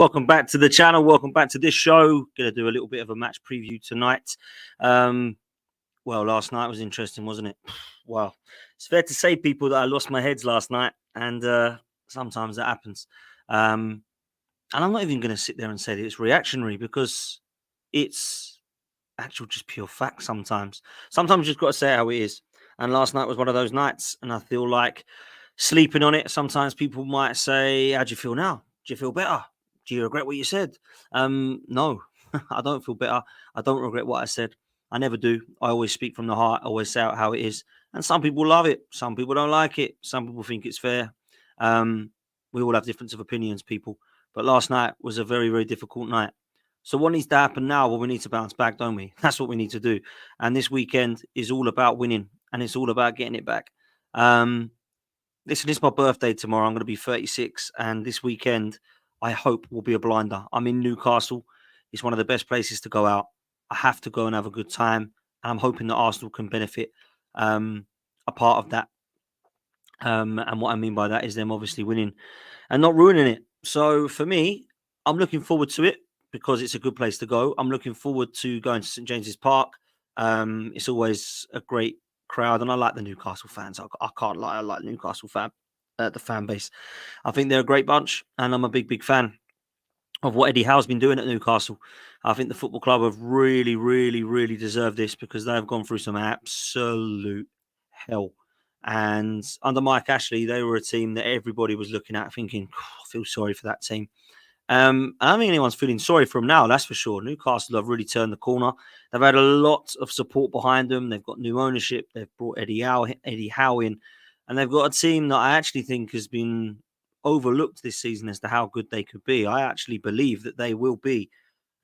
Welcome back to the channel. Welcome back to this show. Going to do a little bit of a match preview tonight. Well, last night was interesting, wasn't it? Well, it's fair to say, people, that I lost my heads last night, and sometimes that happens. And I'm not even going to sit there and say that it's reactionary, because it's actual just pure fact sometimes. Sometimes you just got to say it how it is. And last night was one of those nights, and I feel like sleeping on it. Sometimes people might say, how do you feel now? Do you feel better? Do you regret what you said? No, I don't feel better. I don't regret what I said. I never do. I always speak from the heart. I always say out how it is. And some people love it. Some people don't like it. Some people think it's fair. We all have difference of opinions, people. But last night was a very, very difficult night. So what needs to happen now? Well, we need to bounce back, don't we? That's what we need to do. And this weekend is all about winning, and it's all about getting it back. Listen, it's my birthday tomorrow. I'm going to be 36, and this weekend, I hope, will be a blinder. I'm in Newcastle. It's one of the best places to go out. I have to go and have a good time, and I'm hoping that Arsenal can benefit a part of that. And what I mean by that is them obviously winning and not ruining it. So for me, I'm looking forward to it because it's a good place to go. I'm looking forward to going to St James's Park. It's always a great crowd, and I like the Newcastle fans. I can't lie, I like Newcastle the fan base. I think they're a great bunch, and I'm a big fan of what Eddie Howe's been doing at Newcastle. I think the football club have really deserved this, because they've gone through some absolute hell. And under Mike Ashley, they were a team that everybody was looking at thinking, I feel sorry for that team. I don't think anyone's feeling sorry for them now, that's for sure. Newcastle have really turned the corner. They've had a lot of support behind them. They've got new ownership. They've brought Eddie Howe in. And they've got a team that I actually think has been overlooked this season as to how good they could be. I actually believe that they will be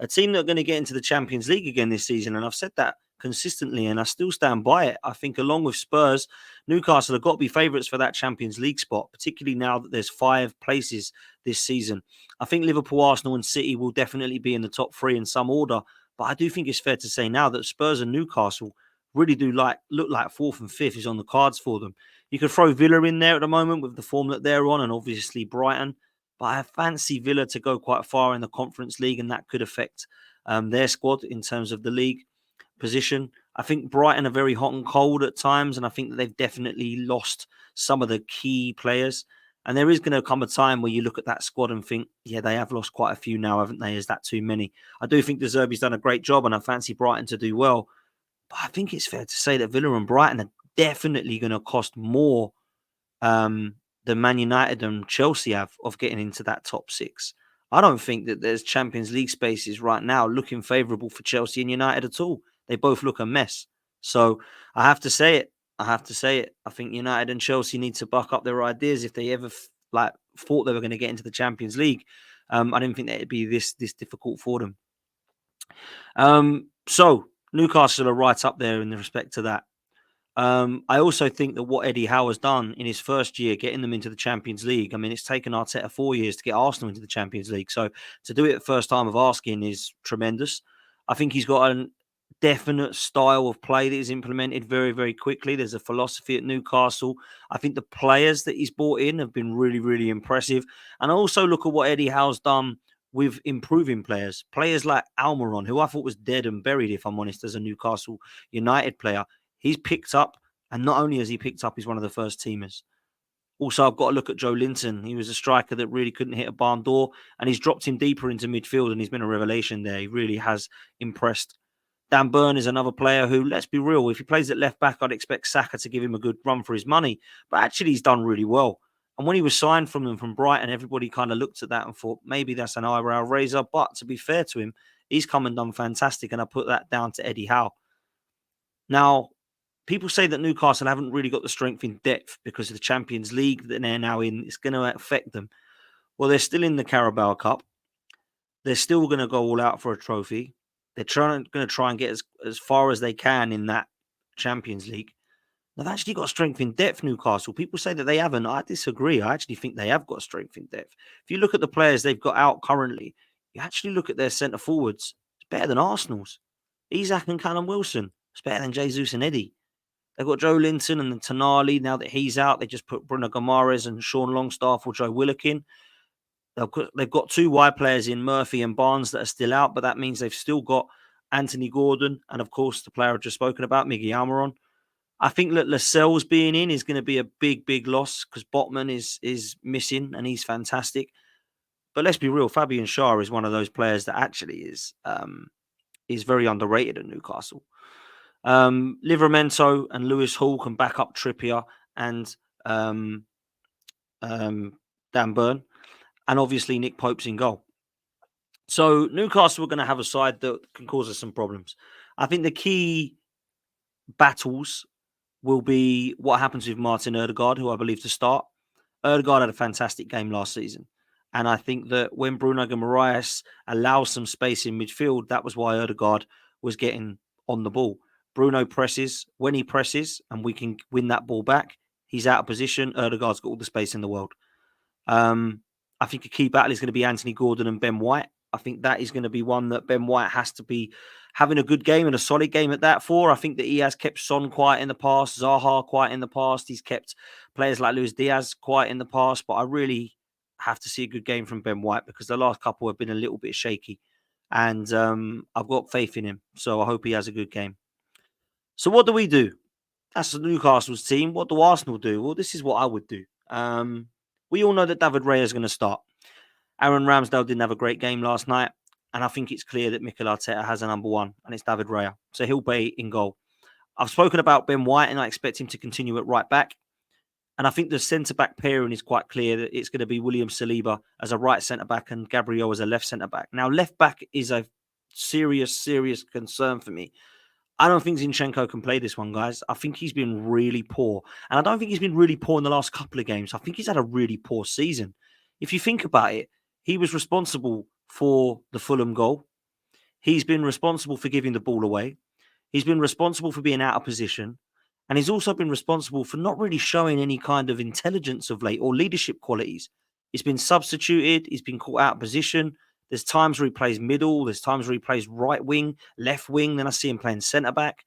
a team that are going to get into the Champions League again this season. And I've said that consistently, and I still stand by it. I think along with Spurs, Newcastle have got to be favourites for that Champions League spot, particularly now that there's 5 places this season. I think Liverpool, Arsenal and City will definitely be in the top 3 in some order, but I do think it's fair to say now that Spurs and Newcastle really do look like 4th and 5th is on the cards for them. You could throw Villa in there at the moment with the form that they're on, and obviously Brighton, but I fancy Villa to go quite far in the Conference League, and that could affect their squad in terms of the league position. I think Brighton are very hot and cold at times, and I think that they've definitely lost some of the key players. And there is going to come a time where you look at that squad and think, yeah, they have lost quite a few now, haven't they? Is that too many? I do think De Zerbi's done a great job, and I fancy Brighton to do well. But I think it's fair to say that Villa and Brighton are definitely going to cost more than Man United and Chelsea have of getting into that top 6. I don't think that there's Champions League spaces right now looking favourable for Chelsea and United at all. They both look a mess. So I have to say it. I think United and Chelsea need to buck up their ideas if they ever thought they were going to get into the Champions League. I didn't think that it'd be this difficult for them. So Newcastle are right up there in respect to that. I also think that what Eddie Howe has done in his first year, getting them into the Champions League, I mean, it's taken Arteta 4 years to get Arsenal into the Champions League. So to do it the first time of asking is tremendous. I think he's got a definite style of play that is implemented very quickly. There's a philosophy at Newcastle. I think the players that he's brought in have been really impressive. And I also look at what Eddie Howe's done with improving players. Players like Almiron, who I thought was dead and buried, if I'm honest, as a Newcastle United player. He's picked up, and not only has he picked up, he's one of the first teamers. Also, I've got to look at Joe Linton. He was a striker that really couldn't hit a barn door, and he's dropped him deeper into midfield, and he's been a revelation there. He really has impressed. Dan Burn is another player who, let's be real, if he plays at left back, I'd expect Saka to give him a good run for his money. But actually, he's done really well. And when he was signed from them from Brighton, everybody kind of looked at that and thought, maybe that's an eyebrow raiser. But to be fair to him, he's come and done fantastic, and I put that down to Eddie Howe. Now, people say that Newcastle haven't really got the strength in depth because of the Champions League that they're now in. It's going to affect them. Well, they're still in the Carabao Cup. They're still going to go all out for a trophy. They're going to try and get as far as they can in that Champions League. They've actually got strength in depth, Newcastle. People say that they haven't. I disagree. I actually think they have got strength in depth. If you look at the players they've got out currently, you actually look at their centre forwards, it's better than Arsenal's. Isak and Callum Wilson, it's better than Jesus and Eddie. They've got Joe Linton and then Tonali. Now that he's out, they just put Bruno Guimaraes and Sean Longstaff or Joe Willock in. They've got 2 wide players in Murphy and Barnes that are still out, but that means they've still got Anthony Gordon and, of course, the player I've just spoken about, Miggy Almiron. I think that Lascelles being in is going to be a big, big loss because Botman is missing and he's fantastic. But let's be real, Fabian Schär is one of those players that actually is very underrated at Newcastle. Livramento and Lewis Hall can back up Trippier and Dan Burn, and obviously Nick Pope's in goal. So Newcastle are going to have a side that can cause us some problems. I think the key battles will be what happens with Martin Ødegaard, who I believe to start. Ødegaard had a fantastic game last season. And I think that when Bruno Guimaraes allows some space in midfield, that was why Ødegaard was getting on the ball. Bruno presses. When he presses and we can win that ball back, he's out of position. Ødegaard's got all the space in the world. I think a key battle is going to be Anthony Gordon and Ben White. I think that is going to be one that Ben White has to be having a good game and a solid game at that for. I think that he has kept Son quiet in the past, Zaha quiet in the past. He's kept players like Luis Diaz quiet in the past. But I really have to see a good game from Ben White because the last couple have been a little bit shaky. And I've got faith in him. So I hope he has a good game. So what do? That's Newcastle's team. What do Arsenal do? Well, this is what I would do. We all know that David Raya is going to start. Aaron Ramsdale didn't have a great game last night. And I think it's clear that Mikel Arteta has a number 1, and it's David Raya. So he'll be in goal. I've spoken about Ben White, and I expect him to continue at right back. And I think the centre-back pairing is quite clear that it's going to be William Saliba as a right centre-back and Gabriel as a left centre-back. Now, left-back is a serious concern for me. I don't think Zinchenko can play this one, guys. I think he's been really poor. And I don't think he's been really poor in the last couple of games. I think he's had a really poor season. If you think about it, he was responsible for the Fulham goal. He's been responsible for giving the ball away. He's been responsible for being out of position. And he's also been responsible for not really showing any kind of intelligence of late or leadership qualities. He's been substituted. He's been caught out of position. There's times where he plays middle. There's times where he plays right wing, left wing. Then I see him playing centre back.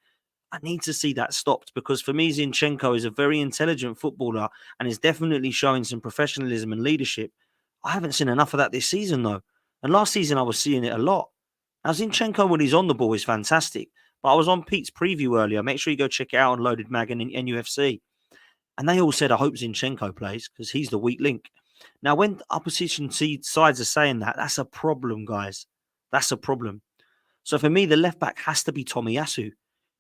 I need to see that stopped because for me, Zinchenko is a very intelligent footballer and is definitely showing some professionalism and leadership. I haven't seen enough of that this season, though. And last season, I was seeing it a lot. Now, Zinchenko, when he's on the ball, is fantastic. But I was on Pete's preview earlier. Make sure you go check it out on Loaded Mag and NUFC. And they all said, I hope Zinchenko plays because he's the weak link. Now, when opposition sides are saying that, that's a problem, guys. That's a problem. So for me, the left back has to be Tomiyasu.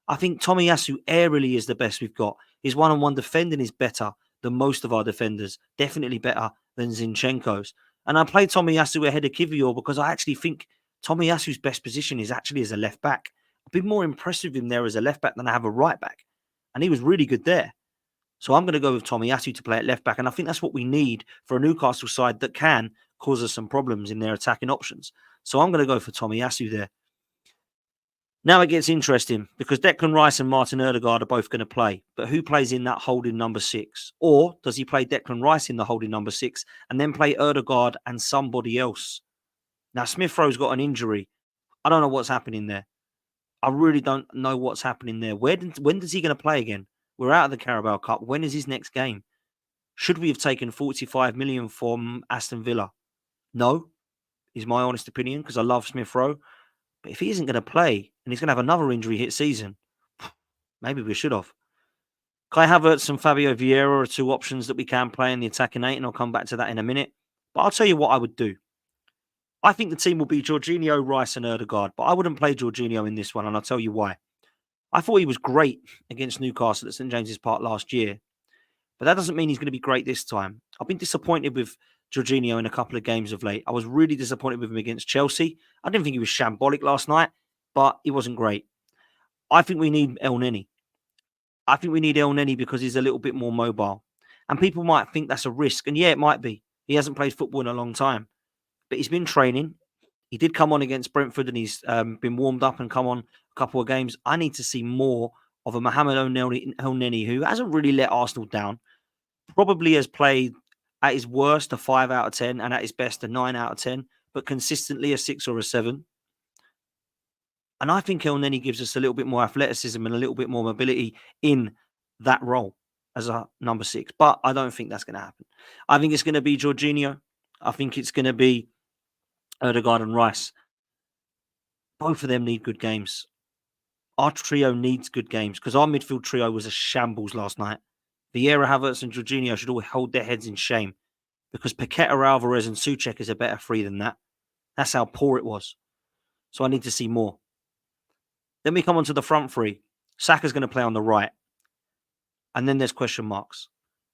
I think Tomiyasu aerially is the best we've got. His one-on-one defending is better than most of our defenders. Definitely better than Zinchenko's. And I play Tomiyasu ahead of Kivior because I actually think Tomiyasu's best position is actually as a left back. I've been more impressed with him there as a left back than I have a right back. And he was really good there. So I'm going to go with Tomiyasu to play at left back. And I think that's what we need for a Newcastle side that can cause us some problems in their attacking options. So I'm going to go for Tomiyasu there. Now it gets interesting because Declan Rice and Martin Ødegaard are both going to play. But who plays in that holding number 6? Or does he play Declan Rice in the holding number 6 and then play Ødegaard and somebody else? Now Smith Rowe's got an injury. I don't know what's happening there. I really don't know what's happening there. When is he going to play again? We're out of the Carabao Cup. When is his next game? Should we have taken 45 million from Aston Villa? No, is my honest opinion, because I love Smith Rowe. But if he isn't going to play and he's going to have another injury hit season, maybe we should have. Kai Havertz and Fabio Vieira are 2 options that we can play in the attacking 8, and I'll come back to that in a minute. But I'll tell you what I would do. I think the team will be Jorginho, Rice and Ødegaard, but I wouldn't play Jorginho in this one, and I'll tell you why. I thought he was great against Newcastle at St James's Park last year, but that doesn't mean he's going to be great this time. I've been disappointed with Jorginho in a couple of games of late. I was really disappointed with him against Chelsea. I didn't think he was shambolic last night, but he wasn't great. I think we need Elneny. I think we need Elneny because he's a little bit more mobile. And people might think that's a risk, and yeah, it might be. He hasn't played football in a long time, but he's been training. He did come on against Brentford and he's been warmed up and come on a couple of games. I need to see more of a Mohamed Elneny who hasn't really let Arsenal down. Probably has played at his worst a 5 out of 10 and at his best a 9 out of 10, but consistently a 6 or a 7. And I think Elneny gives us a little bit more athleticism and a little bit more mobility in that role as a number 6. But I don't think that's going to happen. I think it's going to be Jorginho. I think it's going to be Odegaard and Rice. Both of them need good games. Our trio needs good games because our midfield trio was a shambles last night. Vieira, Havertz and Jorginho should all hold their heads in shame because Paqueta, Alvarez and Souček is a better three than that. That's how poor it was. So I need to see more. Then we come on to the front three. Saka's going to play on the right. And then there's question marks.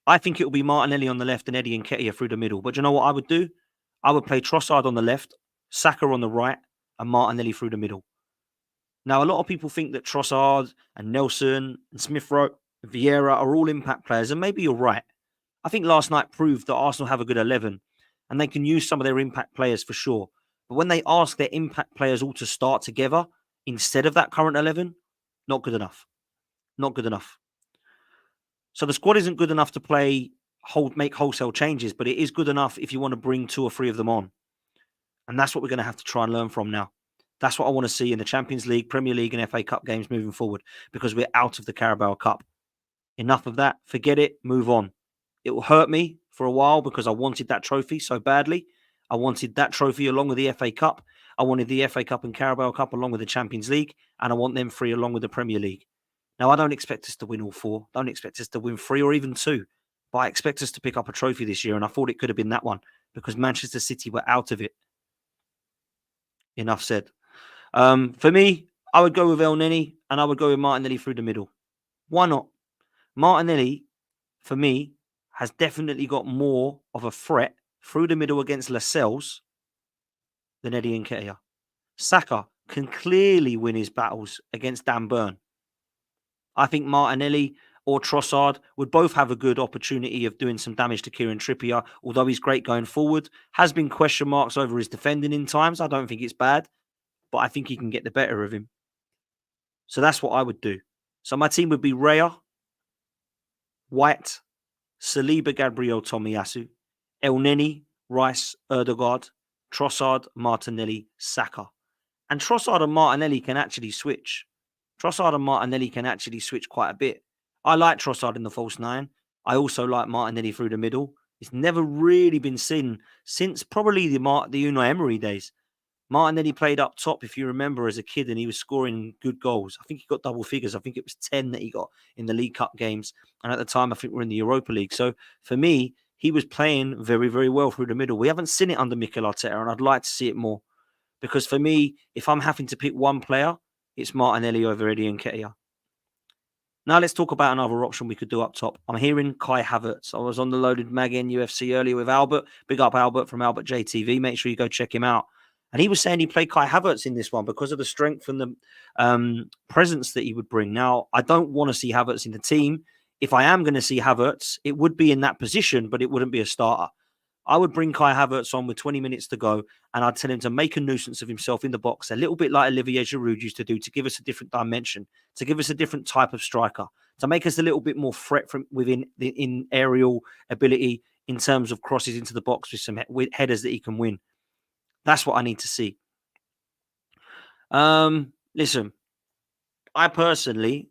I think it will be Martinelli on the left and Eddie Nketiah through the middle. But you know what I would do? I would play Trossard on the left, Saka on the right, and Martinelli through the middle. Now, a lot of people think that Trossard and Nelson and Smith Rowe and Vieira are all impact players, and maybe you're right. I think last night proved that Arsenal have a good 11, and they can use some of their impact players for sure. But when they ask their impact players all to start together instead of that current 11, not good enough. Not good enough. So the squad isn't good enough to make wholesale changes, but it is good enough if you want to bring 2 or 3 of them on. And that's what we're going to have to try and learn from now. That's what I want to see in the Champions League, Premier League and FA Cup games moving forward because we're out of the Carabao Cup. Enough of that. Forget it. Move on. It will hurt me for a while because I wanted that trophy so badly. I wanted that trophy along with the FA Cup. I wanted the FA Cup and Carabao Cup along with the Champions League. And I want them 3 along with the Premier League. Now, I don't expect us to win all 4. I don't expect us to win 3 or even 2. But I expect us to pick up a trophy this year. And I thought it could have been that one because Manchester City were out of it. Enough said. For me, I would go with Elneny and I would go with Martinelli through the middle. Why not? Martinelli, for me, has definitely got more of a threat through the middle against Lascelles than Eddie Nketiah. Saka can clearly win his battles against Dan Burn. I think Martinelli or Trossard would both have a good opportunity of doing some damage to Kieran Trippier, although he's great going forward. Has been question marks over his defending in times. I don't think it's bad, but I think he can get the better of him. So that's what I would do. So my team would be Raya, White, Saliba, Gabriel, Tomiyasu, Elneny, Rice, Odegaard, Trossard, Martinelli, Saka. And Trossard and Martinelli can actually switch. Trossard and Martinelli can actually switch quite a bit. I like Trossard in the false 9. I also like Martinelli through the middle. It's never really been seen since probably the Unai Emery days. Martinelli played up top, if you remember, as a kid, and he was scoring good goals. I think he got double figures. I think it was 10 that he got in the League Cup games. And at the time, I think we're in the Europa League. So for me, he was playing very, very well through the middle. We haven't seen it under Mikel Arteta, and I'd like to see it more. Because for me, if I'm having to pick one player, it's Martinelli over Eddie Nketiah. Now let's talk about another option we could do up top. I'm hearing Kai Havertz. I was on the Loaded Mag UFC earlier with Albert. Big up Albert from Albert JTV. Make sure you go check him out. And he was saying he played Kai Havertz in this one because of the strength and the presence that he would bring. Now, I don't want to see Havertz in the team. If I am going to see Havertz, it would be in that position, but it wouldn't be a starter. I would bring Kai Havertz on with 20 minutes to go, and I'd tell him to make a nuisance of himself in the box, a little bit like Olivier Giroud used to do, to give us a different dimension, to give us a different type of striker, to make us a little bit more threat from within in aerial ability in terms of crosses into the box with some headers that he can win. That's what I need to see. Listen, I personally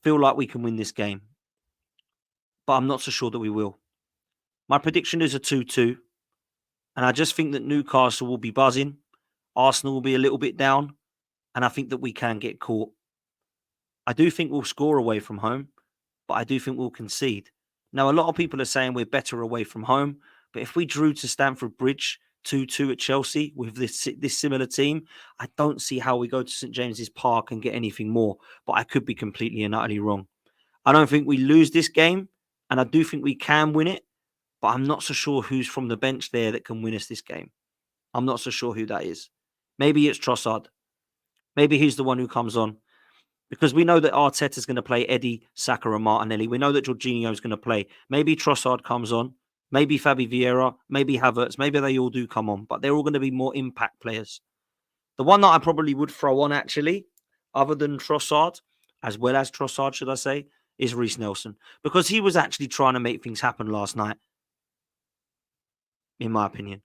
feel like we can win this game, but I'm not so sure that we will. My prediction is a 2-2, and I just think that Newcastle will be buzzing, Arsenal will be a little bit down, and I think that we can get caught. I do think we'll score away from home, but I do think we'll concede. Now, a lot of people are saying we're better away from home, but if we drew to Stamford Bridge 2-2 at Chelsea with this similar team, I don't see how we go to St James's Park and get anything more, but I could be completely and utterly wrong. I don't think we lose this game, and I do think we can win it, but I'm not so sure who's from the bench there that can win us this game. I'm not so sure who that is. Maybe it's Trossard. Maybe he's the one who comes on. Because we know that Arteta's going to play Eddie, Saka and Martinelli. We know that Jorginho is going to play. Maybe Trossard comes on. Maybe Fabi Vieira. Maybe Havertz. Maybe they all do come on. But they're all going to be more impact players. The one that I probably would throw on, actually, other than Trossard, as well as Trossard, should I say, is Reiss Nelson. Because he was actually trying to make things happen last night, in my opinion.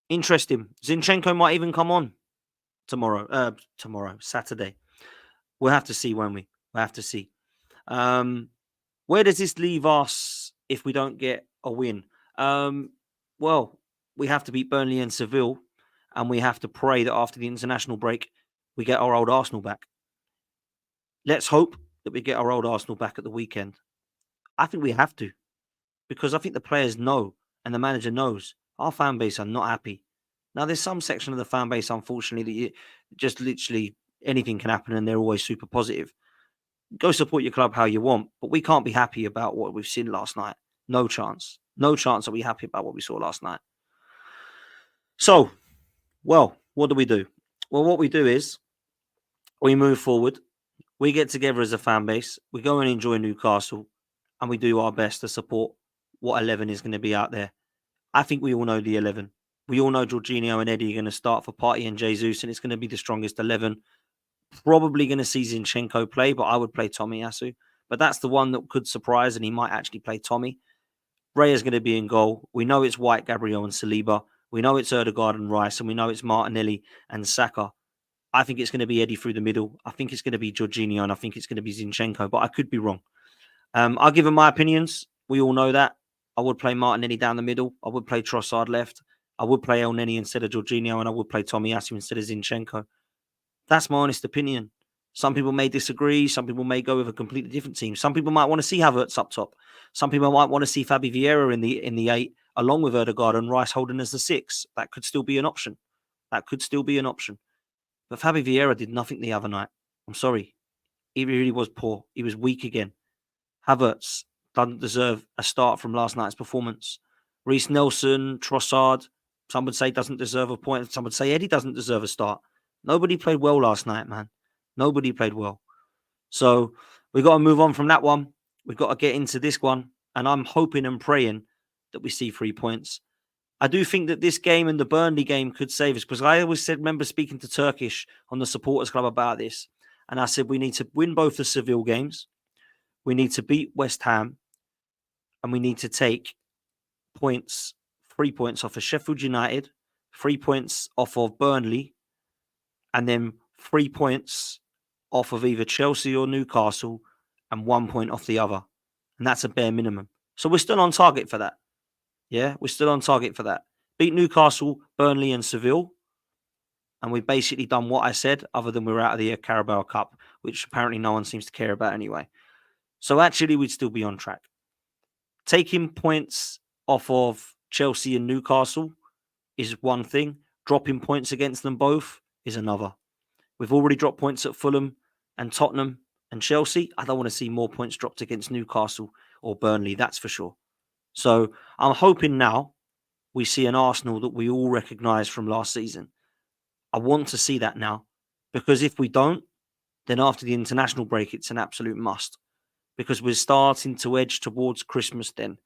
Interesting. Zinchenko might even come on Saturday. We'll have to see, won't we? We'll have to see. Where does this leave us if we don't get a win? Well, we have to beat Burnley and Seville, and we have to pray that after the international break, we get our old Arsenal back. Let's hope that we get our old Arsenal back at the weekend. I think we have to, because I think the players know and the manager knows our fan base are not happy. Now, there's some section of the fan base, unfortunately, that just literally anything can happen and they're always super positive. Go support your club how you want, but we can't be happy about what we've seen last night. No chance. No chance are we happy about what we saw last night. So, well, what do we do? Well, what we do is we move forward. We get together as a fan base. We go and enjoy Newcastle, and we do our best to support what 11 is going to be out there. I think we all know the 11. We all know Jorginho and Eddie are going to start for Partey and Jesus, and it's going to be the strongest 11. Probably going to see Zinchenko play, but I would play Tomiyasu. But that's the one that could surprise, and he might actually play Tommy. Ray is going to be in goal. We know it's White, Gabriel, and Saliba. We know it's Ødegaard and Rice, and we know it's Martinelli and Saka. I think it's going to be Eddie through the middle. I think it's going to be Jorginho, and I think it's going to be Zinchenko, but I could be wrong. I'll give him my opinions. We all know that. I would play Martinelli down the middle. I would play Trossard left. I would play Elneny instead of Jorginho, and I would play Tomiyasu instead of Zinchenko. That's my honest opinion. Some people may disagree. Some people may go with a completely different team. Some people might want to see Havertz up top. Some people might want to see Fabi Vieira in the 8, along with Ødegaard and Rice holding as the 6. That could still be an option. But Fabi Vieira did nothing the other night. I'm sorry. He really was poor. He was weak again. Havertz doesn't deserve a start from last night's performance. Reece Nelson, Trossard, some would say doesn't deserve a point. Some would say Eddie doesn't deserve a start. Nobody played well last night, man. Nobody played well. So we've got to move on from that one. We've got to get into this one. And I'm hoping and praying that we see 3 points. I do think that this game and the Burnley game could save us, because I always remember speaking to Turkish on the supporters club about this. And I said, we need to win both the Seville games. We need to beat West Ham. And we need to take 3 points off of Sheffield United, 3 points off of Burnley, and then 3 points off of either Chelsea or Newcastle, and 1 point off the other. And that's a bare minimum. So we're still on target for that. Yeah, we're still on target for that. Beat Newcastle, Burnley, and Seville. And we've basically done what I said, other than we're out of the Carabao Cup, which apparently no one seems to care about anyway. So actually, we'd still be on track. Taking points off of Chelsea and Newcastle is one thing. Dropping points against them both is another. We've already dropped points at Fulham and Tottenham and Chelsea. I don't want to see more points dropped against Newcastle or Burnley, that's for sure. So I'm hoping now we see an Arsenal that we all recognise from last season. I want to see that now, because if we don't, then after the international break, it's an absolute must, because we're starting to edge towards Christmas then.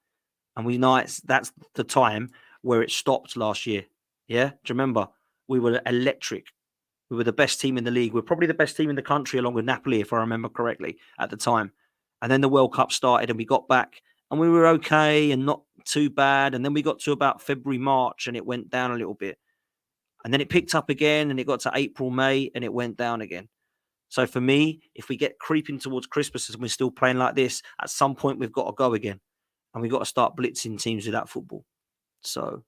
And we know that's the time where it stopped last year. Yeah? Do you remember? We were electric. We were the best team in the league. We're probably the best team in the country, along with Napoli, if I remember correctly, at the time. And then the World Cup started and we got back and we were okay and not too bad. And then we got to about February, March, and it went down a little bit. And then it picked up again and it got to April, May, and it went down again. So for me, if we get creeping towards Christmas and we're still playing like this, at some point we've got to go again. And we've got to start blitzing teams with that football. So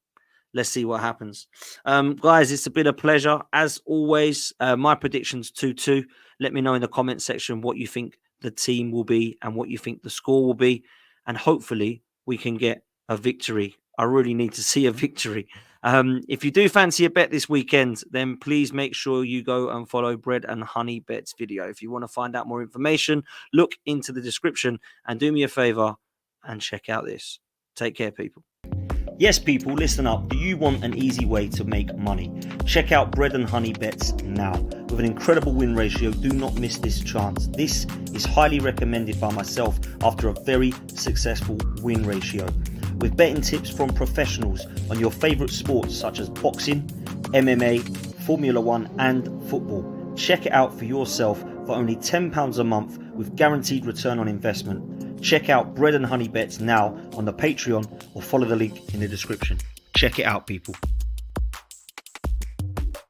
let's see what happens. Guys, it's been a pleasure. As always, my prediction's 2-2. Let me know in the comment section what you think the team will be and what you think the score will be. And hopefully we can get a victory. I really need to see a victory. If you do fancy a bet this weekend, then please make sure you go and follow Bread and Honey Bets video. If you want to find out more information, look into the description and do me a favor and check out this. Take care, people. Yes, people, listen up. Do you want an easy way to make money? Check out Bread and Honey Bets now. With an incredible win ratio, do not miss this chance. This is highly recommended by myself after a very successful win ratio. With betting tips from professionals on your favourite sports such as boxing, MMA, Formula 1 and football. Check it out for yourself for only £10 a month with guaranteed return on investment. Check out Bread and Honey Bets now on the Patreon or follow the link in the description. Check it out, people.